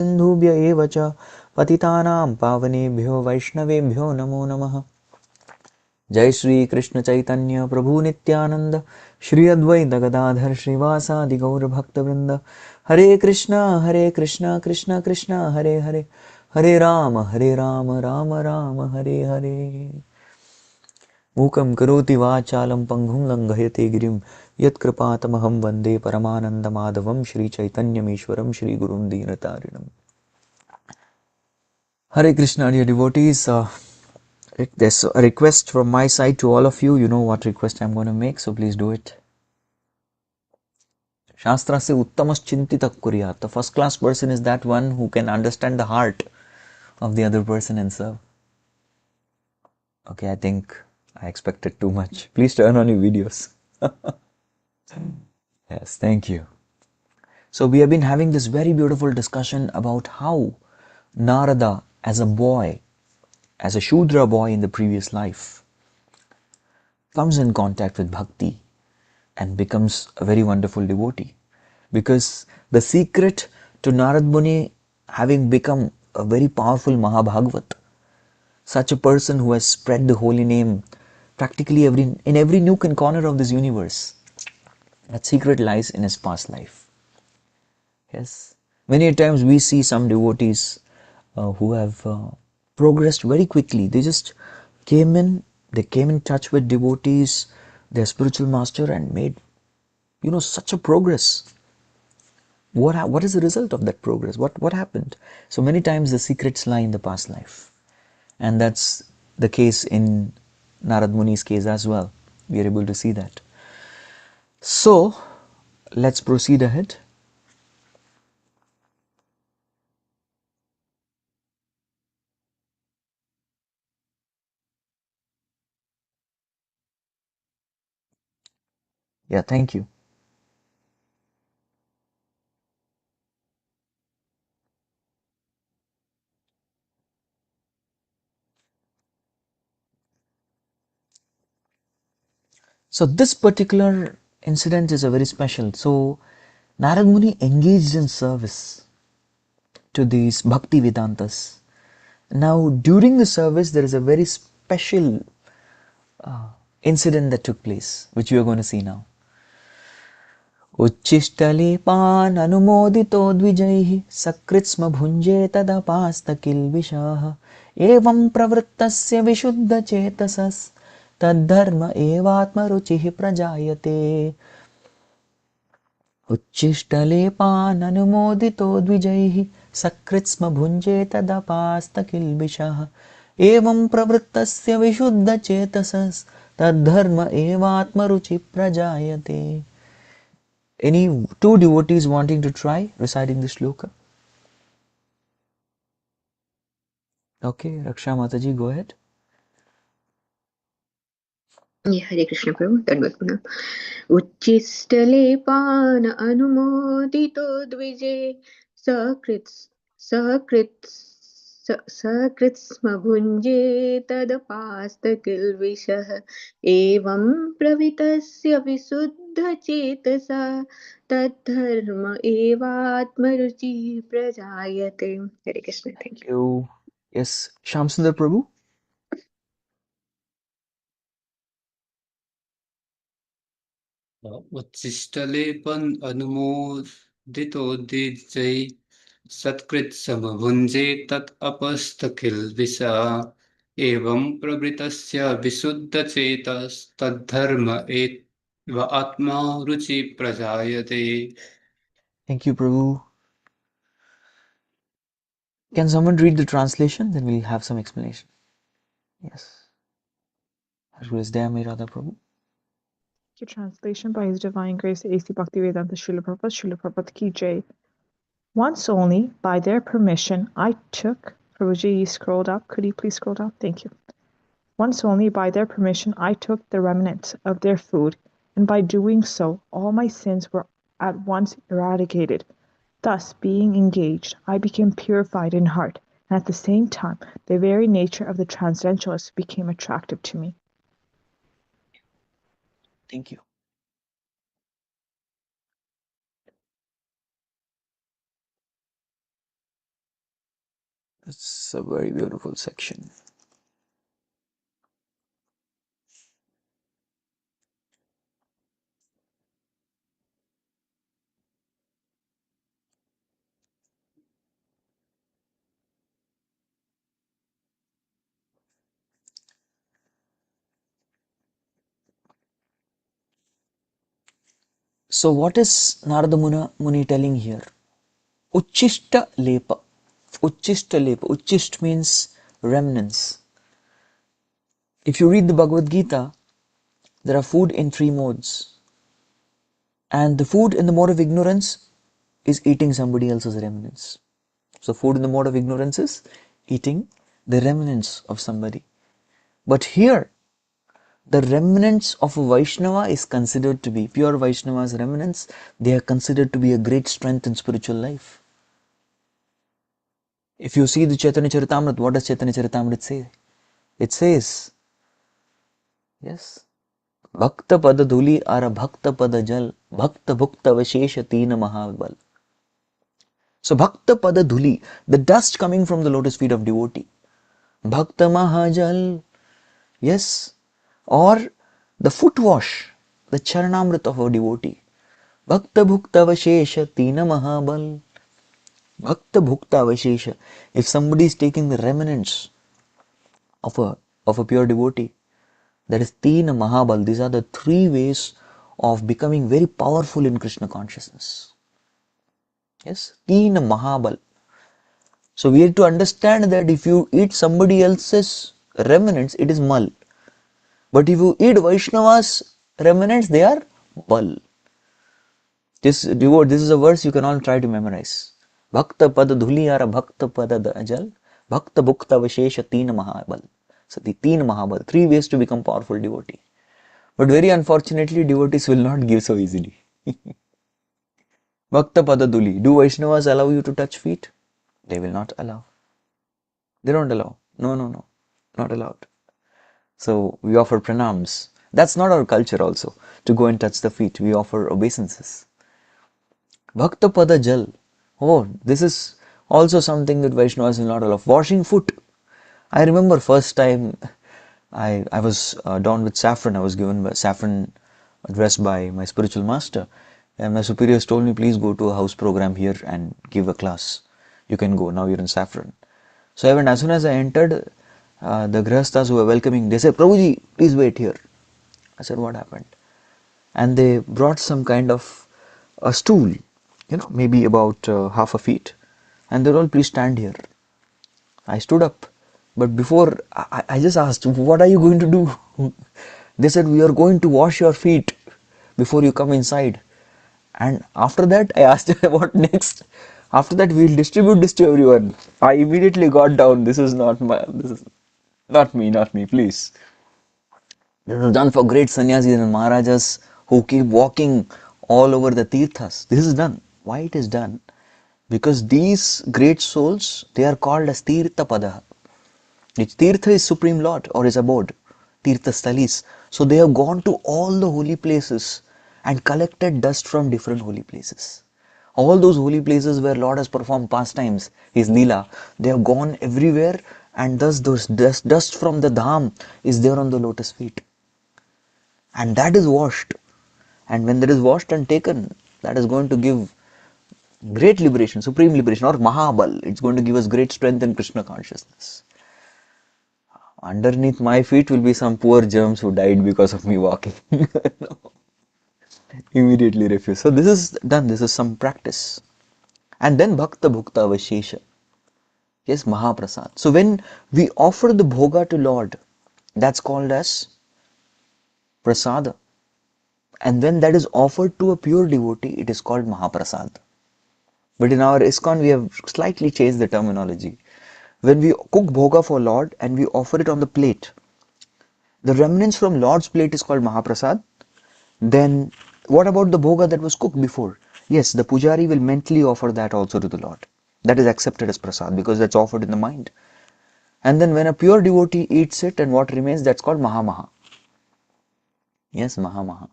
सिन्धुभ्य एव च पतितानां पावनेभ्यो वैष्णवेभ्यो नमो नमः। जय श्री कृष्ण चैतन्य प्रभु नित्यानंद श्री अद्वैत गदाधर श्रीवासादि गौर भक्तवृंद। हरे कृष्णा कृष्णा कृष्णा हरे हरे, हरे राम राम राम हरे हरे। मूकं करोति वाचालं पंगुं लंघयते गिरिं, यत्कृपातमहं वन्दे परमानन्दमाधवं श्रीचैतन्यमीश्वरं श्रीगुरुं दीनतारिणम्। Hare Krishna, dear devotees. There's a request from my side to all of you. You know what request I'm going to make, so please do it. Shastra se uttamas chintita kuryat. The first class person is that one who can understand the heart of the other person and serve. Okay, I think I expected too much. Please turn on your videos. Yes, thank you. So we have been having this very beautiful discussion about how Narada, as a boy, as a Shudra boy in the previous life, comes in contact with Bhakti and becomes a very wonderful devotee. Because the secret to Narad Muni having become a very powerful Mahabhagavat, such a person who has spread the holy name practically in every nook and corner of this universe, that secret lies in his past life. Yes, many times we see some devotees who have progressed very quickly. They just they came in touch with devotees, their spiritual master, and made such a progress. What is the result of that progress? What happened? So many times the secrets lie in the past life, and that's the case in Narad Muni's case as well. We are able to see that. So let's proceed ahead. Yeah, thank you. So this particular incident is a very special. So Narad Muni engaged in service to these Bhakti Vedantas. Now during the service there is a very special incident that took place, which we are going to see now. उच्छिष्टलेपान् अनुमोदितो द्विजैः सकृत्स्म भुञ्जे तदपास्तकिल्बिषः एवं प्रवृत्तस्य विशुद्धचेतसस् तद्धर्म एवात्मरुचिः प्रजायते। उच्छिष्टलेपान् अनुमोदितो द्विजैः सकृत्स्म भुञ्जे तदपास्तकिल्बिषः एवं प्रवृत्तस्य विशुद्धचेतसस् तद्धर्म एवात्मरुचिः प्रजायते। Any two devotees wanting to try reciting the shloka? Okay, Raksha Mataji, go ahead. Hare Krishna Prabhu, Dandavat Uchistalepan anumodito dvije sakritsma bhunje tadapastakilvishah evam pravitasya visuddha chetasa tadharma evatmaruchi prajayate. Hare Krishna, thank you. Yes, Shamsundar Prabhu. उच्छिष्टलेपन् अनुमोदितो द्विजै सत्कृत्समभुञ्जे तत् अपस्तकिल्बिषा एवं प्रवृतस्य विशुद्धचेतस्तद्धर्म एव आत्मा रुचि प्रजायते. Thank you, Prabhu. Can someone read the translation? Then we'll have some explanation. Yes. Radha Prabhu. Translation by His Divine Grace A.C. Bhaktivedanta Srila Prabhupada Ki Jai. Once only, by their permission, I took. Prabhuji, you scrolled up. Could you please scroll up? Thank you. Once only, by their permission, I took the remnants of their food, and by doing so, all my sins were at once eradicated. Thus, being engaged, I became purified in heart, and at the same time, the very nature of the transcendentalist became attractive to me. Thank you. It's a very beautiful section. So what is Narada Muni telling here? Uchishta lepa. Uchishta lepa. Uchist means remnants. If you read the Bhagavad Gita, there are food in three modes. And the food in the mode of ignorance is eating somebody else's remnants. So food in the mode of ignorance is eating the remnants of somebody. But here, the remnants of a Vaishnava is considered to be, pure Vaishnava's remnants, they are considered to be a great strength in spiritual life. If you see the Chaitanya Charitamrita, what does Chaitanya Charitamrita say? It says, yes, Bhakta pada dhuli ara bhakta pada jal, bhakta bhukta vashesha tina mahabal. So bhakta pada dhuli, the dust coming from the lotus feet of devotee. Bhakta mahajal, yes, or the foot wash, the charanamrit of a devotee. Bhakta bhukta vashesha tina mahabal. Bhakta bhukta vashesha. If somebody is taking the remnants of a pure devotee, that is tina mahabal. These are the three ways of becoming very powerful in Krishna consciousness. Yes, tina mahabal. So we have to understand that if you eat somebody else's remnants, it is mal. But if you eat Vaishnava's remnants, they are bal. This is a verse you can all try to memorize. Bhakta pada dhuliyara bhakta pada ajal, bhakta bhukta vashesha teen mahabal. So the teen mahabal, three ways to become powerful devotee. But very unfortunately, devotees will not give so easily. Bhakta pada dhuli. Do Vaishnavas allow you to touch feet? They will not allow. They don't allow. No. Not allowed. So we offer pranams. That's not our culture also, to go and touch the feet. We offer obeisances. Bhakta pada jal. Oh, this is also something that Vaishnavas will not allow. Washing foot. I remember first time I was down with saffron. I was given saffron dress by my spiritual master. And my superiors told me, please go to a house program here and give a class. You can go, now you're in saffron. So I went, as soon as I entered, the grihasthas who were welcoming, they said, Prabhuji, please wait here. I said, what happened? And they brought some kind of a stool, maybe about half a feet. And they told, please stand here. I stood up. But before, I just asked, what are you going to do? They said, we are going to wash your feet before you come inside. And after that, I asked what next? After that, we'll distribute this to everyone. I immediately got down. This is not me, please. This is done for great sannyasis and Maharajas who keep walking all over the tirthas. This is done. Why it is done? Because these great souls, they are called as tirtha pada. Which tirtha is Supreme Lord or his abode. Tirtha stalis. So they have gone to all the holy places and collected dust from different holy places. All those holy places where Lord has performed pastimes, his Leela, they have gone everywhere, and thus those dust from the dham is there on the lotus feet. And that is washed. And when that is washed and taken, that is going to give great liberation, supreme liberation, or Mahabal. It's going to give us great strength in Krishna consciousness. Underneath my feet will be some poor germs who died because of me walking. No. Immediately refuse. So this is done. This is some practice. And then Bhakta Bhukta Vashesha. Yes, Mahaprasad. So when we offer the bhoga to Lord, that's called as prasada. And when that is offered to a pure devotee, it is called Mahaprasad. But in our ISKCON, we have slightly changed the terminology. When we cook bhoga for Lord and we offer it on the plate, the remnants from Lord's plate is called Mahaprasad. Then what about the bhoga that was cooked before? Yes, the pujari will mentally offer that also to the Lord. That is accepted as prasad because that's offered in the mind. And then when a pure devotee eats it and what remains, that's called Mahamaha. Yes, Mahamaha.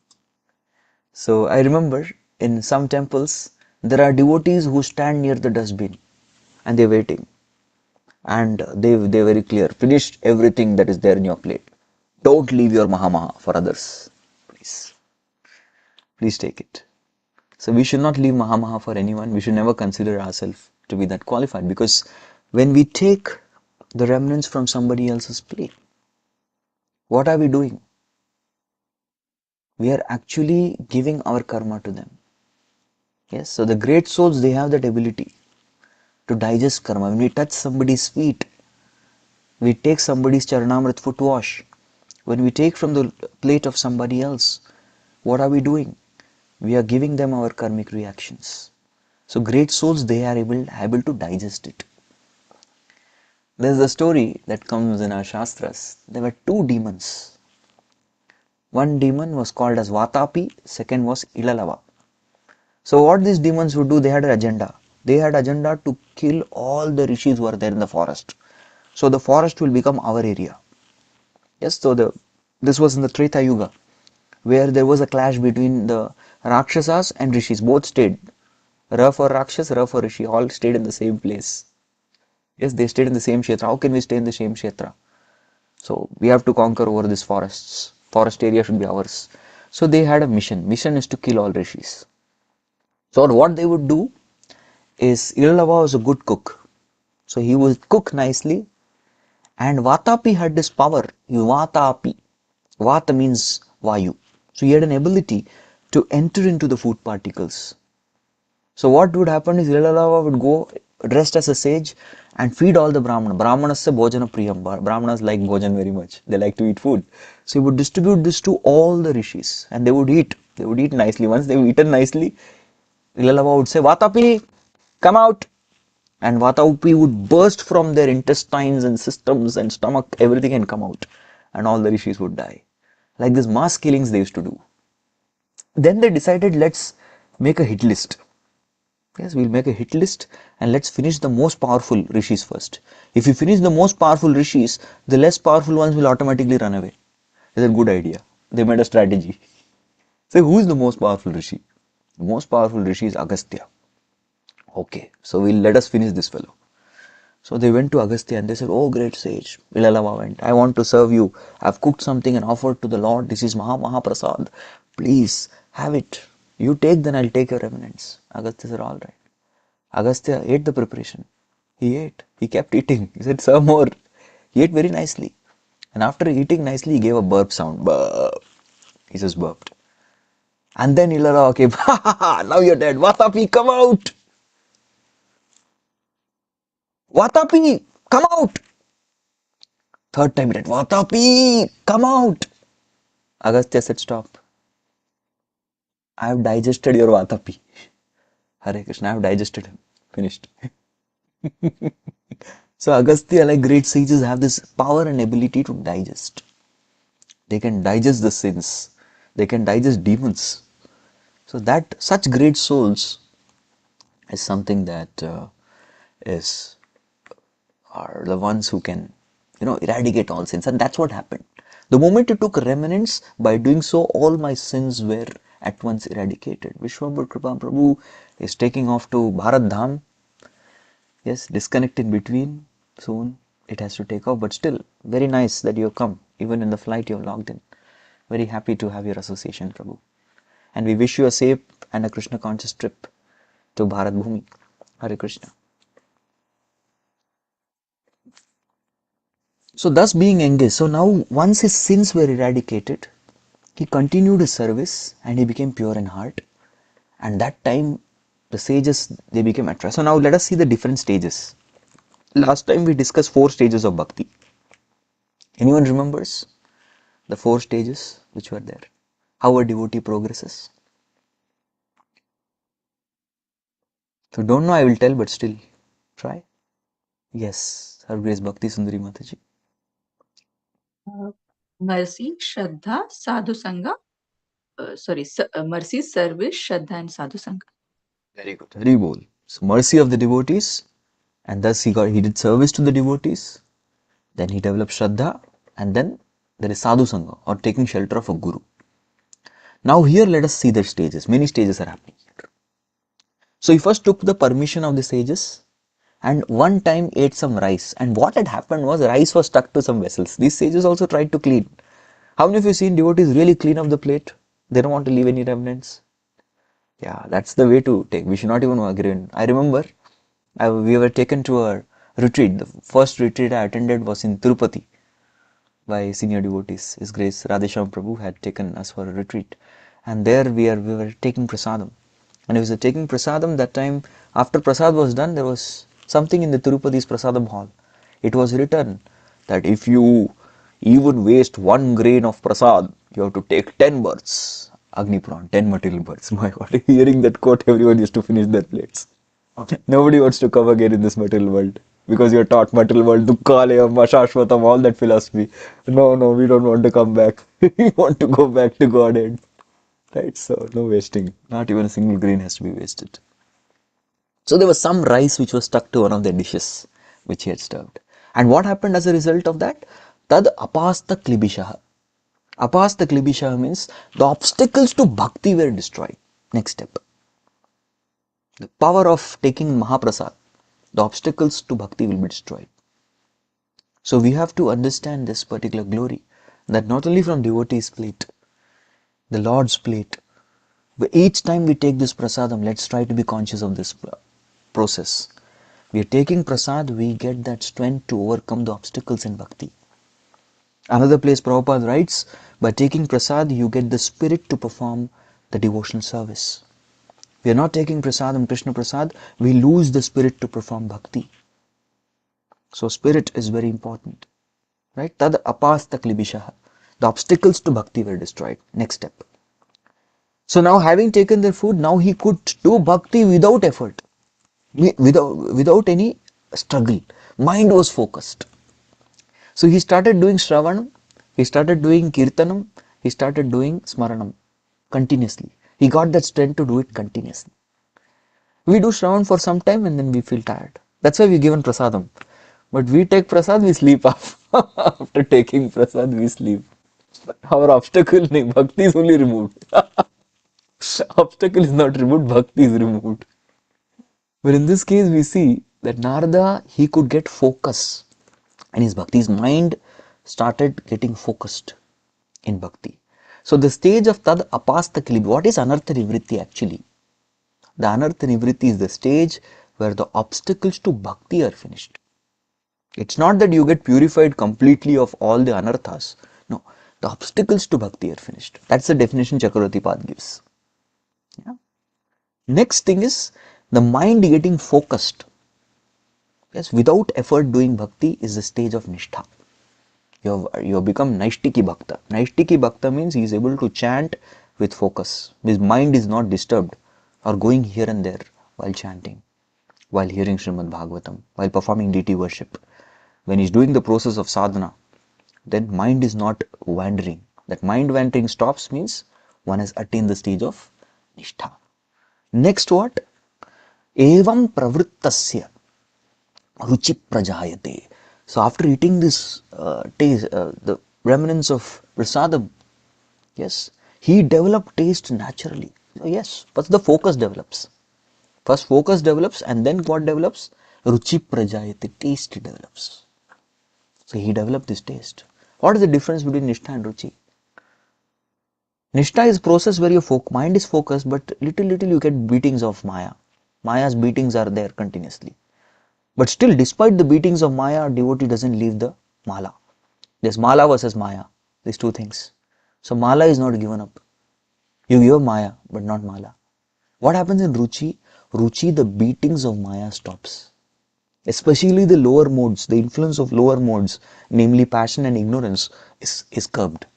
So I remember in some temples, there are devotees who stand near the dustbin and they're waiting. And they're very clear. Finish everything that is there in your plate. Don't leave your Mahamaha for others. Please. Please take it. So we should not leave Mahamaha for anyone. We should never consider ourselves to be that qualified, because when we take the remnants from somebody else's plate, what are we doing? We are actually giving our karma to them. Yes, so the great souls, they have that ability to digest karma. When we touch somebody's feet, we take somebody's charanamrit foot wash. When we take from the plate of somebody else, what are we doing? We are giving them our karmic reactions. So great souls, they are able to digest it. There's a story that comes in our Shastras. There were two demons. One demon was called as Vatapi, second was Ilalava. So what these demons would do, they had an agenda. They had agenda to kill all the rishis who are there in the forest. So the forest will become our area. Yes, so this was in the Treta Yuga, where there was a clash between the Rakshasas and rishis. Both stayed. Ra for Rakshas, Ra for Rishi, all stayed in the same place. Yes, they stayed in the same kshetra. How can we stay in the same kshetra? So we have to conquer over these forests. Forest area should be ours. So they had a mission. Mission is to kill all rishis. So what they would do is, Ilalava was a good cook. So he would cook nicely, and Vatapi had this power. Vatapi. Vata means Vayu. So he had an ability to enter into the food particles. So what would happen is, Ilalava would go dressed as a sage and feed all the Brahmana. Brahmanas se bhojana priyam. Brahmanas like bhojan very much. They like to eat food. So he would distribute this to all the rishis, and they would eat. They would eat nicely. Once they've eaten nicely, Ilalava would say, Vatapi, come out. And Vatapi would burst from their intestines and systems and stomach, everything, and come out. And all the rishis would die. Like this mass killings they used to do. Then they decided, let's make a hit list. Yes, we'll make a hit list and let's finish the most powerful rishis first. If we finish the most powerful rishis, the less powerful ones will automatically run away. It's a good idea. They made a strategy. So who is the most powerful rishi? The most powerful rishi is Agastya. Okay, so let us finish this fellow. So they went to Agastya and they said, oh great sage. Ilalava went, I want to serve you. I've cooked something and offered to the Lord. This is Mahaprasad. Please have it. You take, then I'll take your remnants. Agastya said, all right. Agastya ate the preparation. He ate. He kept eating. He said, serve more. He ate very nicely. And after eating nicely, he gave a burp sound. Burp. He just burped. And then Ilalava came, ha ha ha, now you're dead. Vatapi, come out. Vatapi, come out. Third time he did, Vatapi, come out. Agastya said, stop. I have digested your Vatapi. Hare Krishna, I have digested him. Finished. So Agastya, like great sages, have this power and ability to digest. They can digest the sins. They can digest demons. So that such great souls is something that are the ones who can, eradicate all sins. And that's what happened. The moment you took remnants, by doing so, all my sins were at once eradicated. Vishwambhur Kripa Prabhu is taking off to Bharat Dham. Yes, disconnect in between. Soon it has to take off, but still, very nice that you have come. Even in the flight, you have logged in. Very happy to have your association, Prabhu. And we wish you a safe and a Krishna conscious trip to Bharat Bhumi. Hare Krishna. So thus being engaged. So now once his sins were eradicated, he continued his service and he became pure in heart. And that time the sages, they became attracted. So now let us see the different stages. Last time we discussed 4 stages of bhakti. Anyone remembers the 4 stages which were there? How a devotee progresses? So don't know, I will tell, but still try. Yes, Her Grace Bhakti Sundari Mataji. Mercy, Shraddha, Sadhu Sangha. Mercy, service, Shraddha, and Sadhu Sangha. Very good. Very well. So mercy of the devotees, and thus he did service to the devotees. Then he developed Shraddha, and then there is Sadhu Sangha, or taking shelter of a guru. Now here let us see the stages. Many stages are happening here. So he first took the permission of the sages, and one time ate some rice, and what had happened was rice was stuck to some vessels. These sages also tried to clean. How many of you seen devotees really clean up the plate? They don't want to leave any remnants. Yeah, that's the way to take. We should not even agree. I remember we were taken to a retreat. The first retreat I attended was in Tirupati by senior devotees. His Grace Radhesham Prabhu had taken us for a retreat, and there we were taking prasadam. And we were taking prasadam that time. After prasad was done, there was something in the Tirupati's prasadam hall. It was written that if you even waste 1 grain of prasad, you have to take 10 births. Agni Puran, 10 material births. My God, hearing that quote, everyone used to finish their plates. Nobody wants to come again in this material world because you're taught material world, Dukkhalayam, Ashashvatam, all that philosophy. No, we don't want to come back. We want to go back to Godhead. Right? So, no wasting. Not even a single grain has to be wasted. So, there was some rice which was stuck to one of the dishes which he had served. And what happened as a result of that? Tad apasta klibishaha. Apasta klibishaha means the obstacles to bhakti were destroyed. Next step. The power of taking Mahaprasad, the obstacles to bhakti will be destroyed. So we have to understand this particular glory, that not only from devotees' plate, the Lord's plate, but each time we take this prasadam, let's try to be conscious of this process. We are taking prasad, we get that strength to overcome the obstacles in bhakti. Another place Prabhupada writes, by taking prasad, you get the spirit to perform the devotional service. We are not taking prasadam, Krishna prasad, we lose the spirit to perform bhakti. So spirit is very important. Right? Tad apasta klibishaha. The obstacles to bhakti were destroyed. Next step. So now having taken their food, now he could do bhakti without effort. Without any struggle. Mind was focused. So he started doing Shravanam, he started doing Kirtanam, he started doing Smaranam continuously. He got that strength to do it continuously. We do Shravan for some time and then we feel tired. That's why we given prasadam. But we take prasad, we sleep off. After taking prasad, we sleep. Our obstacle, bhakti is only removed. Obstacle is not removed, bhakti is removed. But in this case, we see that Narada, he could get focus. And his bhakti, his mind started getting focused in bhakti. So the stage of tad apasta kilib, what is anartha nivritti actually? The anartha nivritti is the stage where the obstacles to bhakti are finished. It's not that you get purified completely of all the anarthas. No, the obstacles to bhakti are finished. That's the definition Chakravarti Pad gives. Yeah. Next thing is the mind getting focused. Yes, without effort doing bhakti is the stage of nishtha. You have become Naishtiki Bhakta. Naishtiki Bhakta means he is able to chant with focus. His mind is not disturbed or going here and there while chanting, while hearing Srimad Bhagavatam, while performing deity worship. When he is doing the process of sadhana, then mind is not wandering. That mind wandering stops means one has attained the stage of nishtha. Next what? Evam pravrittasya ruchi prajayate. So after eating this taste, the remnants of prasadam, yes, he developed taste naturally. So yes, but the focus develops. First focus develops and then what develops? Ruchi prajayate, taste develops. So he developed this taste. What is the difference between nishtha and ruchi? Nishtha is process where your mind is focused, but little you get beatings of Maya. Maya's beatings are there continuously. But still, despite the beatings of Maya, devotee doesn't leave the mala. There's mala versus Maya, these two things. So mala is not given up. You give Maya, but not mala. What happens in ruchi? Ruchi, the beatings of Maya stops. Especially the lower modes, the influence of lower modes, namely passion and ignorance, is curbed.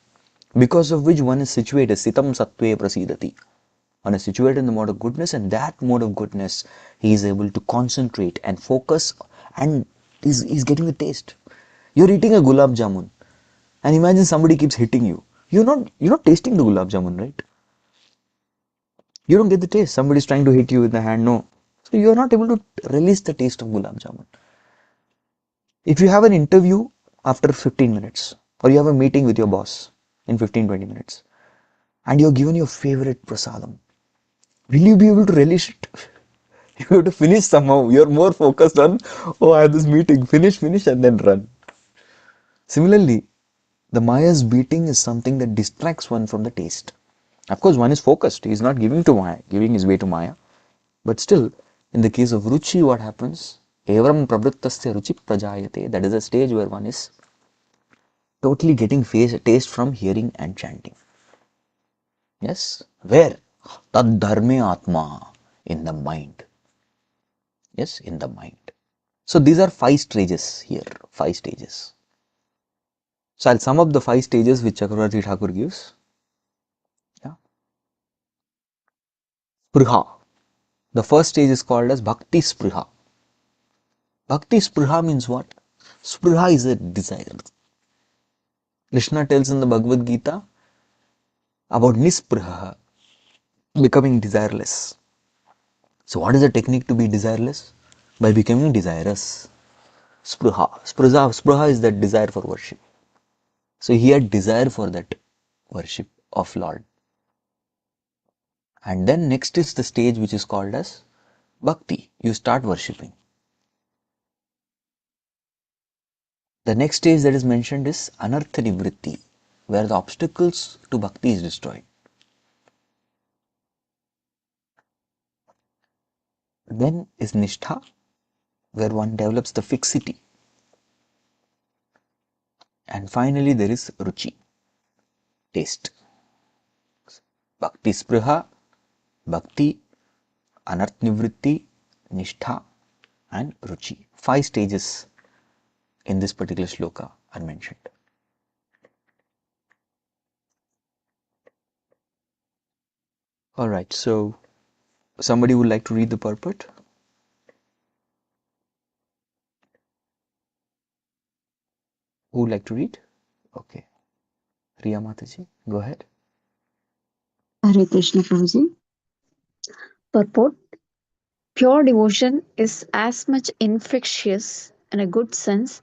Because of which one is situated, sitam sattve prasidati. One is situated in the mode of goodness, and that mode of goodness, he is able to concentrate and focus, and he's getting the taste. You're eating a gulab jamun, and imagine somebody keeps hitting you. You're not tasting the gulab jamun, right? You don't get the taste. Somebody's trying to hit you with the hand, no. So you're not able to release the taste of gulab jamun. If you have an interview after 15 minutes, or you have a meeting with your boss in 15-20 minutes, and you're given your favorite prasadam, will you be able to relish it? You have to finish somehow. You're more focused on, oh, I have this meeting, finish, and then run. Similarly, the Maya's beating is something that distracts one from the taste. Of course, one is focused. He is not giving to Maya, giving his way to Maya. But still, in the case of Ruchi, what happens? Evam pravrittasya ruchi prajayate. That is a stage where one is totally getting taste from hearing and chanting. Yes? Where? Tad dharme atma. In the mind. Yes, in the mind. So these are 5 stages here. 5 stages. So I'll sum up the 5 stages which Chakravarti Thakur gives. Yeah. Spriha. The first stage is called as Bhakti Spriha. Bhakti Spriha means what? Spriha is a desire. Krishna tells in the Bhagavad Gita about Nispriha, becoming desireless. So what is the technique to be desireless? By becoming desirous. Spriha. Spriha is that desire for worship. So he had desire for that worship of Lord. And then next is the stage which is called as Bhakti. You start worshipping. The next stage that is mentioned is Anartha Nivritti, where the obstacles to Bhakti is destroyed. Then is Nishtha, where one develops the fixity. And finally there is Ruchi, taste. Bhakti Spriha, Bhakti, Anartha Nivritti, Nishtha and Ruchi. 5 stages in this particular shloka are mentioned. Alright, so somebody would like to read the purport? Who would like to read? Okay. Riya Mataji, go ahead. Hare Krishna Prabhuji. Purport. Pure devotion is as much infectious in a good sense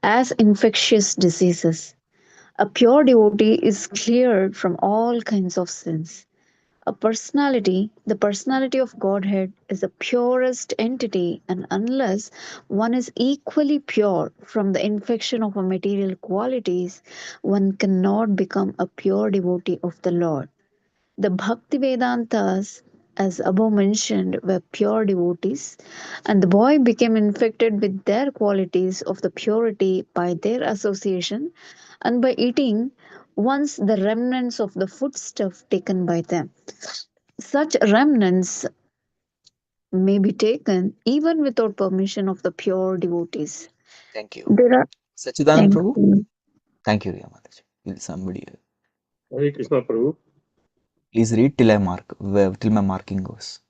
as infectious diseases. A pure devotee is cleared from all kinds of sins. The personality of Godhead is the purest entity, and unless one is equally pure from the infection of material qualities, one cannot become a pure devotee of the Lord. The Bhaktivedantas, as above mentioned, were pure devotees, and the boy became infected with their qualities of the purity by their association and by eating once the remnants of the foodstuff taken by them. Such remnants may be taken even without permission of the pure devotees. Thank you. There are Sachidanand thank Prabhu? you. Thank you, Riya Mataji. Will somebody Hare Krishna Prabhu. please read till my marking goes.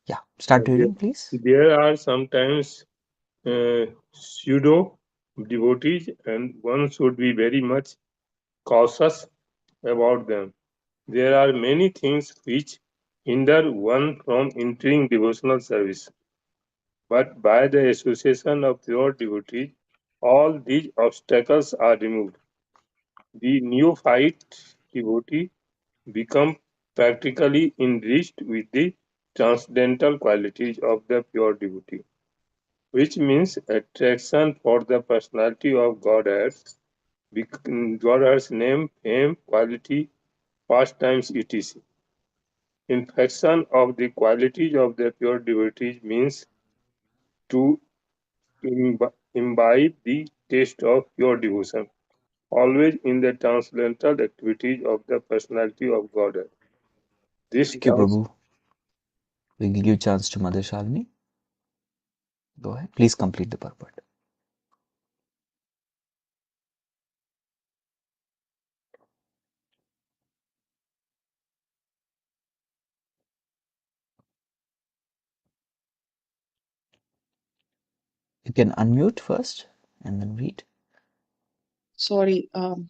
Yeah, start reading, please. There are sometimes pseudo devotees, and one should be very much cautious about them. There are many things which hinder one from entering devotional service, but by the association of pure devotees, all these obstacles are removed. The neophyte devotee become practically enriched with the transcendental qualities of the pure devotee, which means attraction for the personality of Godhead, Godhead's name, fame, quality, pastimes, etc. Infection of the qualities of the pure devotees means to imbibe the taste of pure devotion, always in the transcendental activities of the personality of Godhead. This Thank you, Prabhu. We will give chance to Mother Shalini. Go ahead. Please complete the purport. You can unmute first and then read. Sorry, No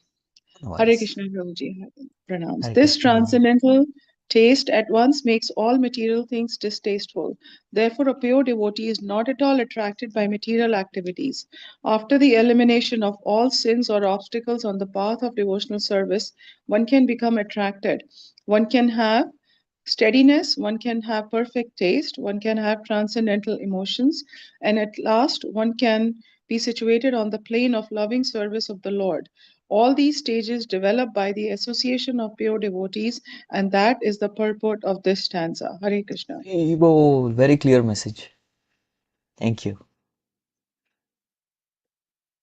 Hare worries. Krishna Prabhuji, pronouns. Hare This Krishna, Prabhu. transcendental taste at once makes all material things distasteful. Therefore, a pure devotee is not at all attracted by material activities. After the elimination of all sins or obstacles on the path of devotional service, one can become attracted. One can have steadiness, one can have perfect taste, one can have transcendental emotions, and at last one can be situated on the plane of loving service of the Lord. All these stages develop by the association of pure devotees, and that is the purport of this stanza. Hare Krishna. Oh, very clear message. Thank you.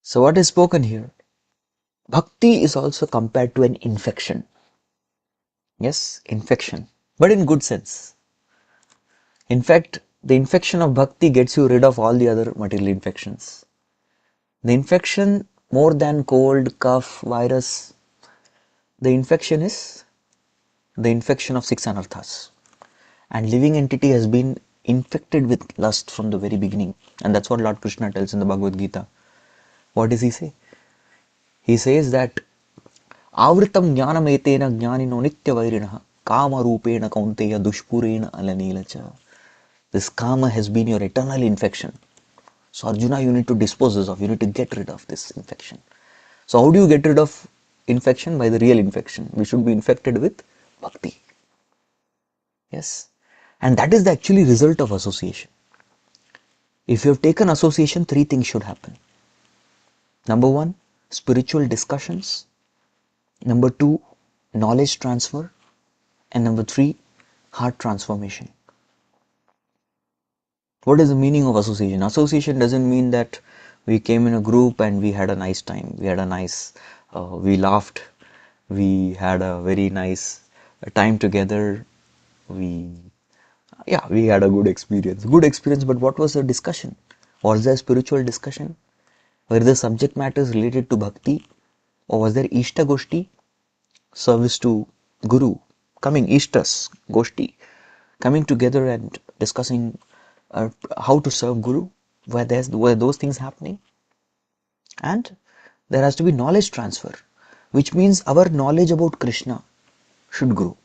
So what is spoken here? Bhakti is also compared to an infection. Yes, infection, but in good sense. In fact, the infection of bhakti gets you rid of all the other material infections. The infection, more than cold, cough, virus, the infection is the infection of six anarthas. And living entity has been infected with lust from the very beginning. And that's what Lord Krishna tells in the Bhagavad Gita. What does he say? He says that Avritam jnanam etena jnanino nitya vairinaha kama rupena kaunteya dushpurena alanelacha. This kama has been your eternal infection. So Arjuna, you need to dispose this of, you need to get rid of this infection. So how do you get rid of infection? By the real infection. We should be infected with bhakti. Yes. And that is the actually result of association. If you have taken association, three things should happen. Number one, spiritual discussions. Number two, knowledge transfer. And number three, heart transformation. What is the meaning of association? Association doesn't mean that we came in a group and we had a nice time. We had a nice, we laughed. We had a very nice time together. We had a good experience. Good experience, but what was the discussion? Was there spiritual discussion? Were the subject matters related to bhakti? Or was there Ishta Goshti? Service to Guru. Coming, Ishtas, Goshti. Coming together and discussing how to serve Guru? Were those things happening? And there has to be knowledge transfer, which means our knowledge about Krishna should grow.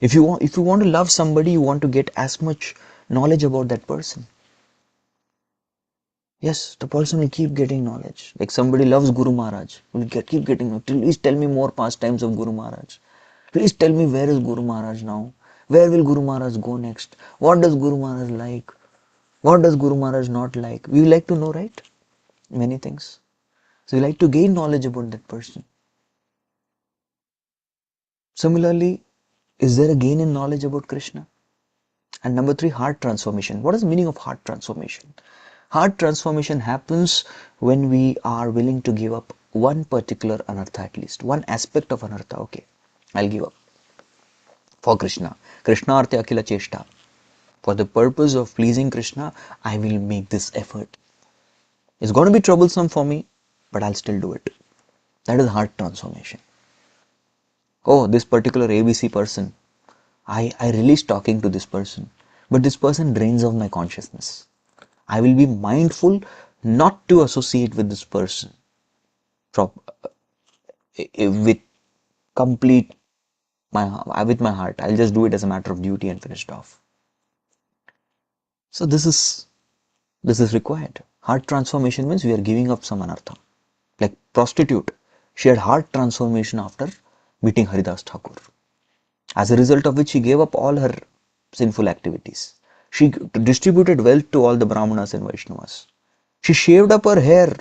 If you want to love somebody, you want to get as much knowledge about that person. Yes, the person will keep getting knowledge. Like somebody loves Guru Maharaj, will keep getting, please tell me more pastimes of Guru Maharaj. Please tell me where is Guru Maharaj now? Where will Guru Maharaj go next? What does Guru Maharaj like? What does Guru Maharaj not like? We like to know, right? Many things. So we like to gain knowledge about that person. Similarly, is there a gain in knowledge about Krishna? And number three, heart transformation. What is the meaning of heart transformation? Heart transformation happens when we are willing to give up one particular anartha at least, one aspect of anartha. Okay, I'll give up for Krishna. Krishnartha akila cheshta. For the purpose of pleasing Krishna, I will make this effort. It's going to be troublesome for me, but I'll still do it. That is heart transformation. Oh, this particular ABC person, I release talking to this person, but this person drains off my consciousness. I will be mindful not to associate with this person with complete with my heart. I'll just do it as a matter of duty and finish it off. So this is required. Heart transformation means we are giving up some anartha. Like prostitute, she had heart transformation after meeting Haridas Thakur. As a result of which she gave up all her sinful activities. She distributed wealth to all the Brahmanas and Vaishnavas. She shaved up her hair,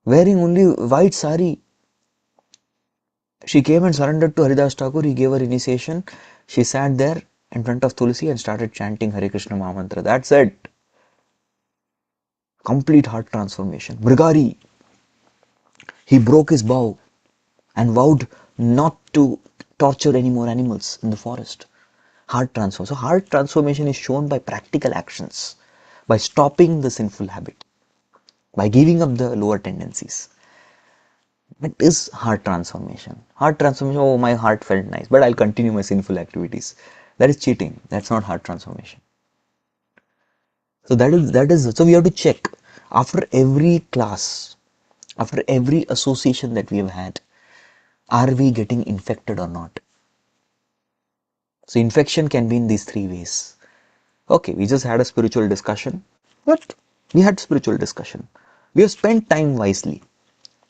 wearing only white sari. She came and surrendered to Haridas Thakur. He gave her initiation. She sat there in front of Tulsi and started chanting Hare Krishna Mahamantra. That's it. Complete heart transformation. Brigari, he broke his vow and vowed not to torture any more animals in the forest. Heart transformation. So heart transformation is shown by practical actions, by stopping the sinful habit, by giving up the lower tendencies. That is heart transformation. Heart transformation, oh, my heart felt nice, but I'll continue my sinful activities. That is cheating. That's not heart transformation. So so we have to check after every class, after every association that we have had, are we getting infected or not? So infection can be in these three ways. Okay, we just had a spiritual discussion, but we had spiritual discussion. We have spent time wisely.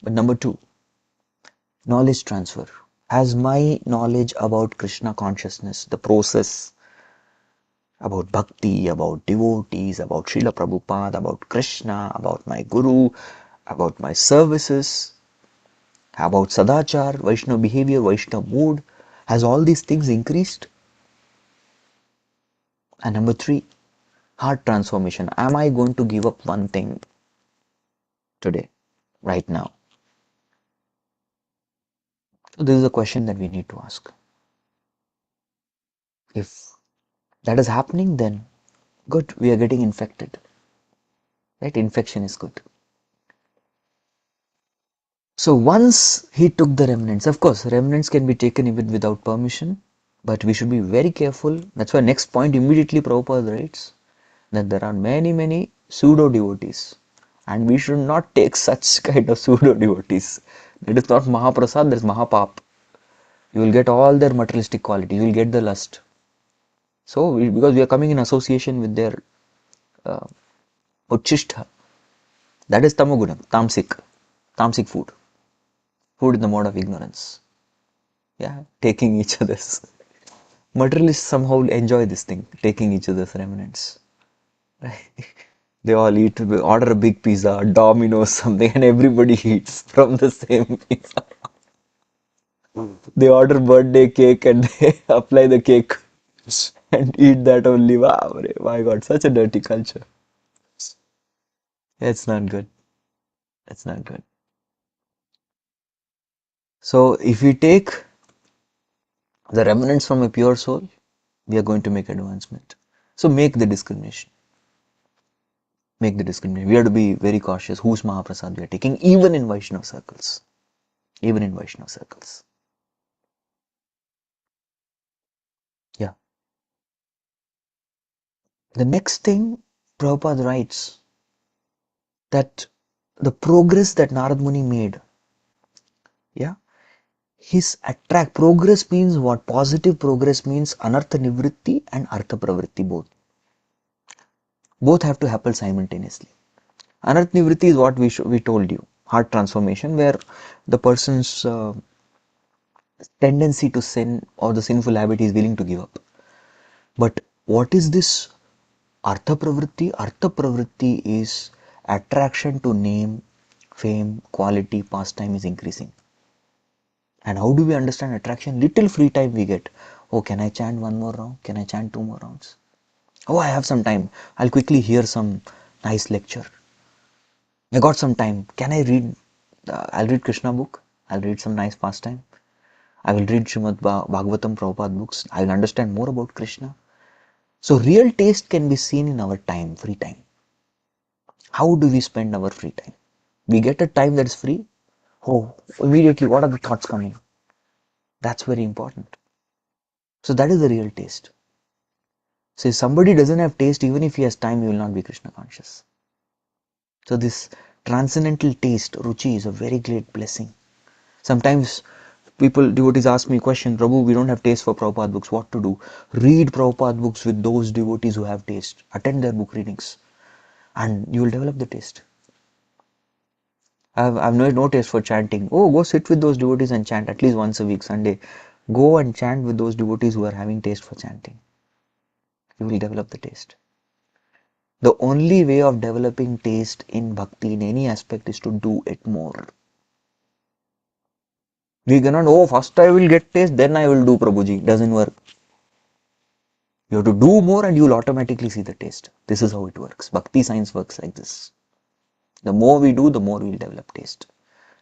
But number two, knowledge transfer. Has my knowledge about Krishna consciousness, the process, about bhakti, about devotees, about Srila Prabhupada, about Krishna, about my guru, about my services, about Sadachar, Vaishnava behavior, Vaishnava mood, has all these things increased? And number 3, heart transformation. Am I going to give up one thing today, right now? So this is a question that we need to ask. If that is happening, then good, we are getting infected. Right? Infection is good. So once he took the remnants, of course, remnants can be taken even without permission, but we should be very careful. That's why next point immediately Prabhupada writes that there are many, many pseudo devotees, and we should not take such kind of pseudo devotees. It is not Mahaprasad, there is Mahapap. You will get all their materialistic qualities, you will get the lust. So, because we are coming in association with their Uchishta, that is Tamagunam, tamsic food in the mode of ignorance. Yeah, taking each other's. Materialists somehow enjoy this thing, taking each other's remnants. Right? They all eat, order a big pizza, Domino's, something, and everybody eats from the same pizza. They order birthday cake and they apply the cake and eat that only. Wow, my God, such a dirty culture. It's not good. It's not good. So, if we take the remnants from a pure soul, we are going to make advancement. So, make the discrimination. Make the discrimination. We have to be very cautious whose Mahaprasad we are taking, even in Vaishnava circles. Even in Vaishnava circles. Yeah. The next thing Prabhupada writes that the progress that Narad Muni made, yeah, his progress means what? Positive progress means anartha nivritti and artha pravritti both. Both have to happen simultaneously. Anartha nivritti is what we told you, heart transformation, where the person's tendency to sin or the sinful habit is willing to give up. But what is this artha pravritti? Artha pravritti is attraction to name, fame, quality, pastime is increasing. And how do we understand attraction? Little free time we get. Oh, can I chant one more round? Can I chant 2 more rounds? Oh, I have some time. I'll quickly hear some nice lecture. I got some time. Can I read? I'll read Krishna book. I'll read some nice pastime. I will read Srimad Bhagavatam Prabhupada books. I will understand more about Krishna. So real taste can be seen in our time, free time. How do we spend our free time? We get a time that is free. Oh, immediately what are the thoughts coming? That's very important. So that is the real taste. So if somebody doesn't have taste, even if he has time, he will not be Krishna conscious. So this transcendental taste, ruchi, is a very great blessing. Sometimes devotees ask me a question, Prabhu, we don't have taste for Prabhupada books, what to do? Read Prabhupada books with those devotees who have taste. Attend their book readings and you will develop the taste. I have no taste for chanting. Oh, go sit with those devotees and chant at least once a week, Sunday. Go and chant with those devotees who are having taste for chanting. You will develop the taste. The only way of developing taste in bhakti in any aspect is to do it more. We cannot, oh, first I will get taste, then I will do Prabhuji. Doesn't work. You have to do more and you will automatically see the taste. This is how it works. Bhakti science works like this. The more we do, the more we will develop taste.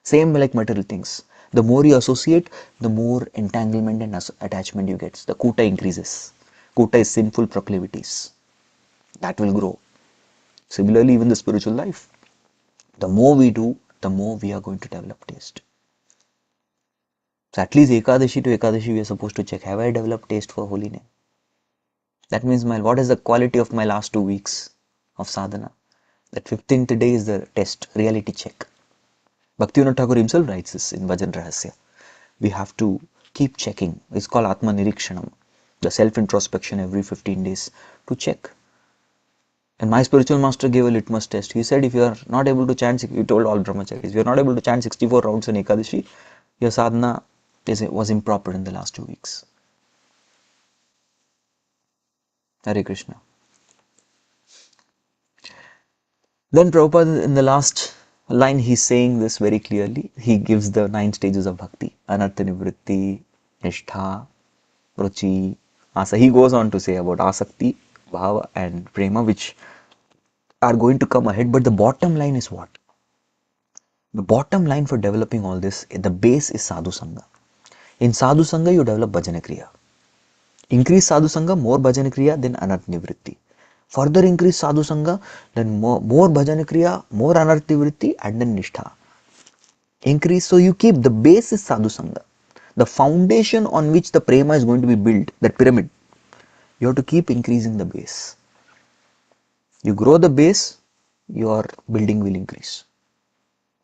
Same like material things. The more you associate, the more entanglement and attachment you get. The kuta increases. Kuta is sinful proclivities. That will grow. Similarly, even the spiritual life. The more we do, the more we are going to develop taste. So at least Ekadashi to Ekadashi we are supposed to check, have I developed taste for holy name? That means what is the quality of my last 2 weeks of sadhana? That 15th day is the test, reality check. Bhaktivinoda Thakur himself writes this in Bhajan Rahasya. We have to keep checking. It's called Atma Nirikshanam, the self-introspection every 15 days to check. And my spiritual master gave a litmus test. He said, if you are not able to chant, he told all brahmacharis, if you are not able to chant 64 rounds in Ekadashi, your sadhana was improper in the last 2 weeks. Hare Krishna. Then Prabhupada, in the last line, he's saying this very clearly. He gives the 9 stages of bhakti: anartha nivritti, nishtha, ruchi, asa. He goes on to say about asakti, bhava, and prema, which are going to come ahead. But the bottom line is what? The bottom line for developing all this, the base is sadhu sangha. In sadhu sangha, you develop bhajana kriya. Increase sadhu sangha, more bhajana kriya, then anartha nivritti. Further increase sadhu sangha, then more bhajana kriya, more anartha nivritti, and then nishtha. Increase, so you keep the base is sadhu sangha. The foundation on which the prema is going to be built, that pyramid, you have to keep increasing the base. You grow the base, your building will increase.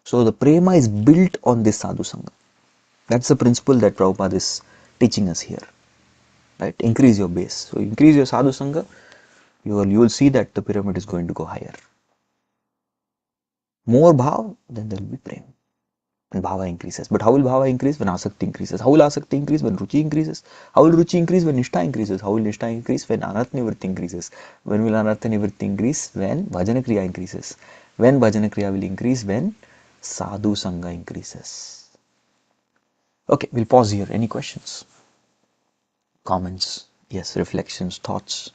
So the prema is built on this sadhu sangha. That's the principle that Prabhupada is teaching us here. Right? Increase your base. So increase your sadhu sangha, you will see that the pyramid is going to go higher. More bhav, then there will be prema. And bhava increases. But how will bhava increase? When asakti increases. How will asakti increase? When ruchi increases. How will ruchi increase? When nishtha increases. How will nishtha increase? When anartha nivritti increases. When will anartha nivritti increase? When bhajana kriya increases. When bhajana kriya will increase? When sadhu sangha increases. Okay, we'll pause here. Any questions? Comments? Yes, reflections, thoughts?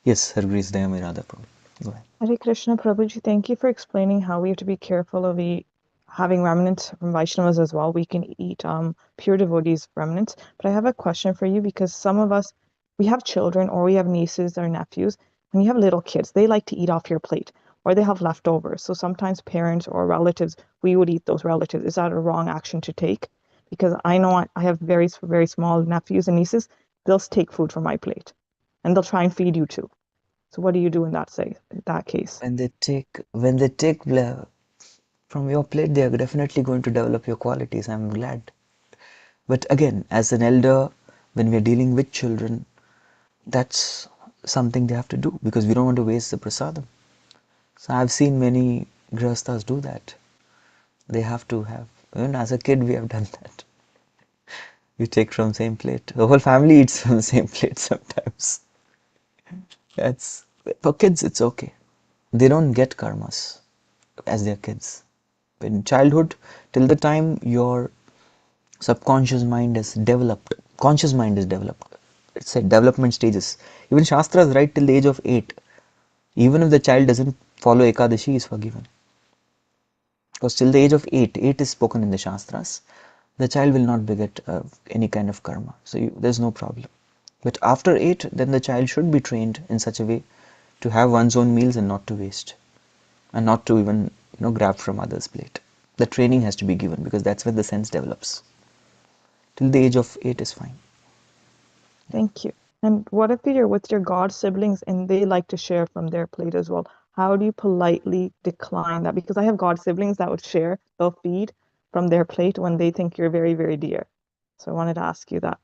Yes, Her Grace Dayami Radha Prabhu. Go ahead. Hare Krishna Prabhuji, thank you for explaining how we have to be careful of having remnants from Vaishnavas as well. We can eat pure devotees remnants. But I have a question for you, because some of us, we have children or we have nieces or nephews. When you have little kids, they like to eat off your plate or they have leftovers. So sometimes parents or relatives, we would eat those relatives. Is that a wrong action to take? Because I know I have very, very small nephews and nieces. They'll take food from my plate and they'll try and feed you too. So what do you do in that case? When they take from your plate, they are definitely going to develop your qualities. I'm glad. But again, as an elder, when we are dealing with children, that's something they have to do, because we don't want to waste the prasadam. So I've seen many grihasthas do that. They have to have, even as a kid we have done that. You take from same plate. The whole family eats from the same plate sometimes. That's, for kids it's okay. They don't get karmas as their kids. In childhood, till the time your subconscious mind is developed, conscious mind is developed. It's at development stages. Even Shastras write till the age of 8. Even if the child doesn't follow Ekadashi, he is forgiven. Because till the age of 8 is spoken in the Shastras, the child will not beget any kind of karma. So there's no problem. But after 8, then the child should be trained in such a way to have one's own meals and not to waste. And not to even grab from others' plate. The training has to be given, because that's when the sense develops. Till the age of 8 is fine. Thank you. And what if you're with your god siblings and they like to share from their plate as well? How do you politely decline that? Because I have god siblings that would share, they'll feed from their plate when they think you're very, very dear. So I wanted to ask you that.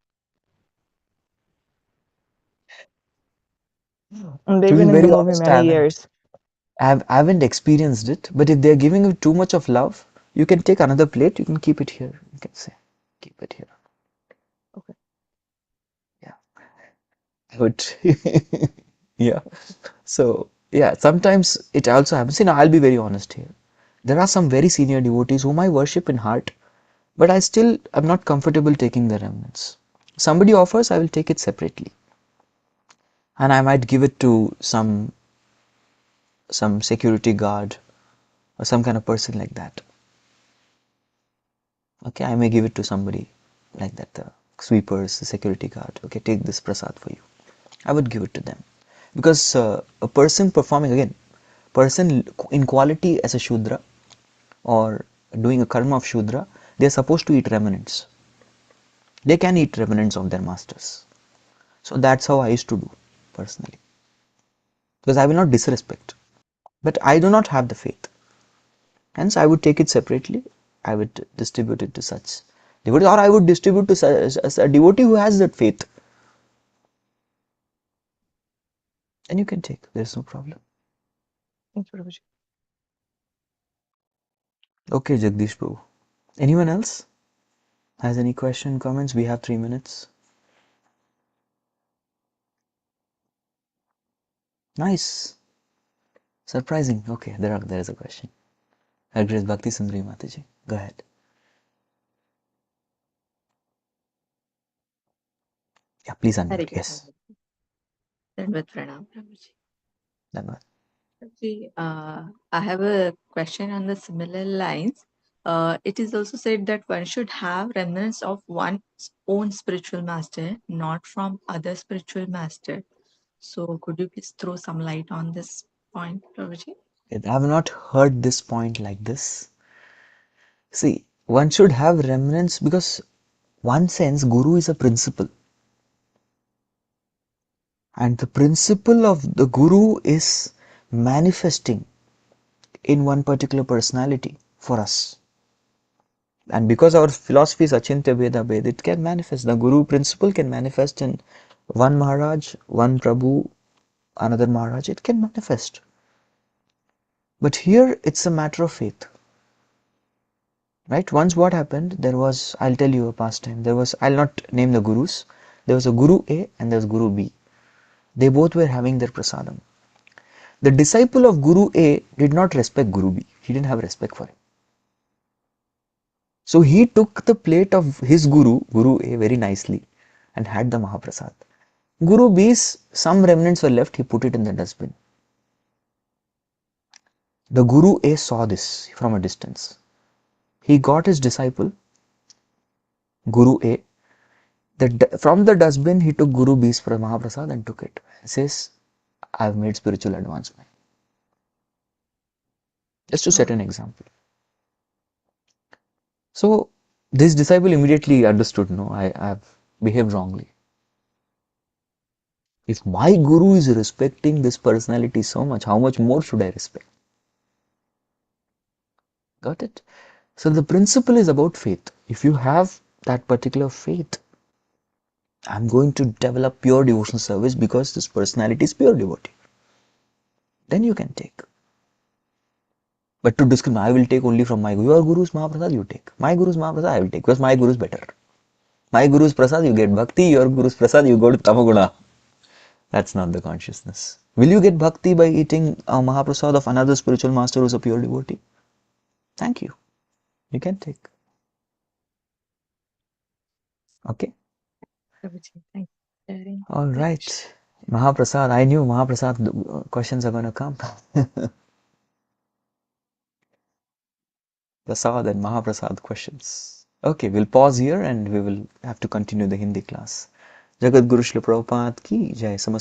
And To they've be been in the very movie honest, many years. I haven't experienced it, but if they're giving you too much of love, you can take another plate, you can keep it here. You can say, keep it here. Okay. Yeah. I would, yeah. So, yeah, sometimes it also happens. I'll be very honest here. There are some very senior devotees whom I worship in heart, but I'm not comfortable taking the remnants. Somebody offers, I will take it separately. And I might give it to some security guard or some kind of person like that. Okay, I may give it to somebody like that, the sweepers, the security guard. Okay, take this prasad for you. I would give it to them, because a person performing, again, person in quality as a Shudra or doing a karma of Shudra, they are supposed to eat remnants. They can eat remnants of their masters. So that's how I used to do personally, because I will not disrespect, but I do not have the faith. Hence, I would take it separately. I would distribute it to such devotees, or I would distribute to such, a devotee who has that faith. And you can take. There's no problem. Thank you, Prabhuji. Okay, Jagdish Prabhu. Anyone else? Has any question, comments? We have 3 minutes. Nice. Surprising. Okay, there is a question. Her Grace Bhakti Sundari Mataji. Go ahead. Yeah, please unmute. Hare Yes. Krishna. Dandavat Pranam, Prabhuji. Dandavat. Prabhuji, I have a question on the similar lines. It is also said that one should have remnants of one's own spiritual master, not from other spiritual master. So could you please throw some light on this point, Prabhuji? I have not heard this point like this. See, one should have remnants because one sense Guru is a principle. And the principle of the Guru is manifesting in one particular personality for us. And because our philosophy is Achintya Veda Ved, it can manifest. The Guru principle can manifest in one Maharaj, one Prabhu, another Maharaj. It can manifest. But here it's a matter of faith. Right? Once what happened, there was, I'll tell you a pastime. I'll not name the Gurus. There was a Guru A and there was Guru B. They both were having their prasadam. The disciple of Guru A did not respect Guru B. He didn't have respect for him. So he took the plate of his Guru, Guru A, very nicely and had the Mahaprasad. Guru B's, some remnants were left, he put it in the dustbin. The Guru A saw this from a distance. He got his disciple, Guru A. From the dustbin, he took Guru B's Mahaprasad and took it. He says, I've made spiritual advancement. Just to set an example. So this disciple immediately understood, no, I've behaved wrongly. If my Guru is respecting this personality so much, how much more should I respect? Got it? So the principle is about faith. If you have that particular faith, I'm going to develop pure devotional service because this personality is pure devotee. Then you can take. But to discriminate, I will take only from my Guru. Your Guru's Mahaprasad, you take. My Guru's Mahaprasad, I will take because my Guru is better. My Guru's Prasad, you get Bhakti. Your Guru's Prasad, you go to Tamaguna. That's not the consciousness. Will you get Bhakti by eating a Mahaprasad of another spiritual master who is a pure devotee? Thank you. You can take. Okay. Prabhuji, thank you for sharing. All right. Mahaprasad. I knew Mahaprasad questions are going to come. Prasad and Mahaprasad questions. Okay, we'll pause here and we will have to continue the Hindi class. Jagat Guru Srila Prabhupada ki jai.